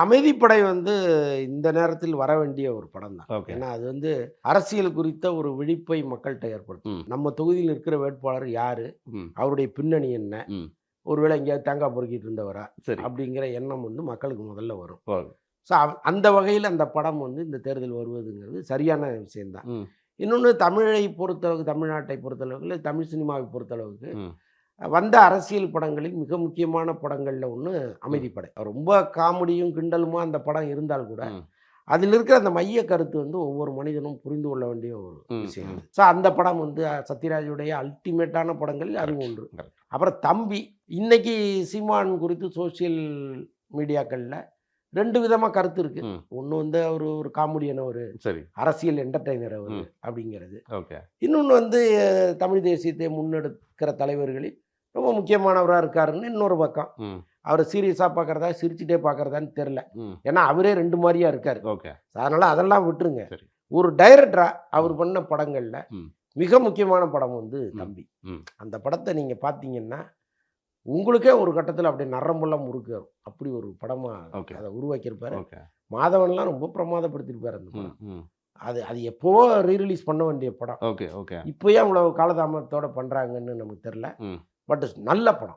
அமைதிப்படை வந்து இந்த நேரத்தில் வர வேண்டிய ஒரு படம் தான். ஓகே. ஏன்னா, அது வந்து அரசியல் குறித்த ஒரு விழிப்பை மக்கள்ட்ட ஏற்படுத்தும். ம். நம்ம தொகுதியில் இருக்கிற வேட்பாளர் யாரு? ம். அவருடைய பின்னணி என்ன? ம். ஒருவேளை எங்கேயாவது தேங்காய் பொறுக்கிட்டு இருந்தவரா? சரி. அப்படிங்கிற எண்ணம் வந்து மக்களுக்கு முதல்ல வரும். வரும். ஸோ, அந்த வகையில அந்த படம் வந்து இந்த தேர்தல் வருவதுங்கிறது சரியான விஷயம் தான். ம். இன்னொன்னு தமிழை பொறுத்தளவுக்கு, தமிழ்நாட்டை பொறுத்தளவுக்கு, இல்ல தமிழ் சினிமாவை பொறுத்தளவுக்கு, ம். வந்த அரசியல் படங்களில் மிக முக்கியமான படங்கள்ல ஒண்ணு ம். அமைதிப்படை. ரொம்ப காமெடியும், கிண்டலுமா அந்த படம் இருந்தால் கூட, ம். அதில இருக்கிற அந்த மைய கருத்து வந்து ஒவ்வொரு மனிதனும் புரிந்து கொள்ள வேண்டிய ஒரு ம். விஷயம் ம். அது. ஸோ அந்த படம் வந்து சத்யராஜுடைய அல்டிமேட்டான படங்களில் அதுவும் கரெக்ட். ஒன்று. கரெக்ட். அப்புறம் தம்பி. இன்னைக்கு சீமான் குறித்து சோசியல் மீடியாக்கள்ல 2 விதமா கருத்து இருக்கு. ம். ஒண்ணு வந்து அவரு ஒரு காமெடியன் அவரு, சரி. அரசியல் என்டர்டெய்னர் அவரு ம். அப்படிங்கிறது. ஓகே. இன்னொன்னு வந்து தமிழ் தேசியத்தை முன்னெடுக்கிற தலைவர்களில் ரொம்ப முக்கியமானவரா இருக்காருன்னு இன்னொரு பக்கம். ம். அவர சீரியஸா பார்க்கிறதா, சிரிச்சுட்டே பார்க்கிறதான்னு தெரியல. ம். ஏன்னா அவரே 2 மாரியா இருக்காரு. ஓகே. அதனால அதெல்லாம் விட்டுருங்க. சரி. ஒரு டைரக்டரா அவர் ம். பண்ண படங்கள்ல ம். மிக முக்கியமான படம் வந்து ம். தம்பி. ம். அந்த படத்த நீங்க பார்த்தீங்கன்னா, உங்களுக்கே ஒரு கட்டத்தில அப்படியே நரம்பெல்லாம் முறுக்கேறும். அப்படி ஒரு படமா ஓகே. அத உருவாக்கியிருப்பாரு. ஓகே. மாதவன்லாம் ரொம்ப பிரமாதப்படுத்தியிருப்பாரு அந்த ம். படம். ம். அது எப்பவோ ரிலீஸ் பண்ண வேண்டிய படம். ஓகே. ஓகே. இப்ப ஏன் இவ்வளவு காலதாமதத்தோட பண்றாங்கன்னு நமக்கு தெரியல. ம். பட் நல்ல படம்.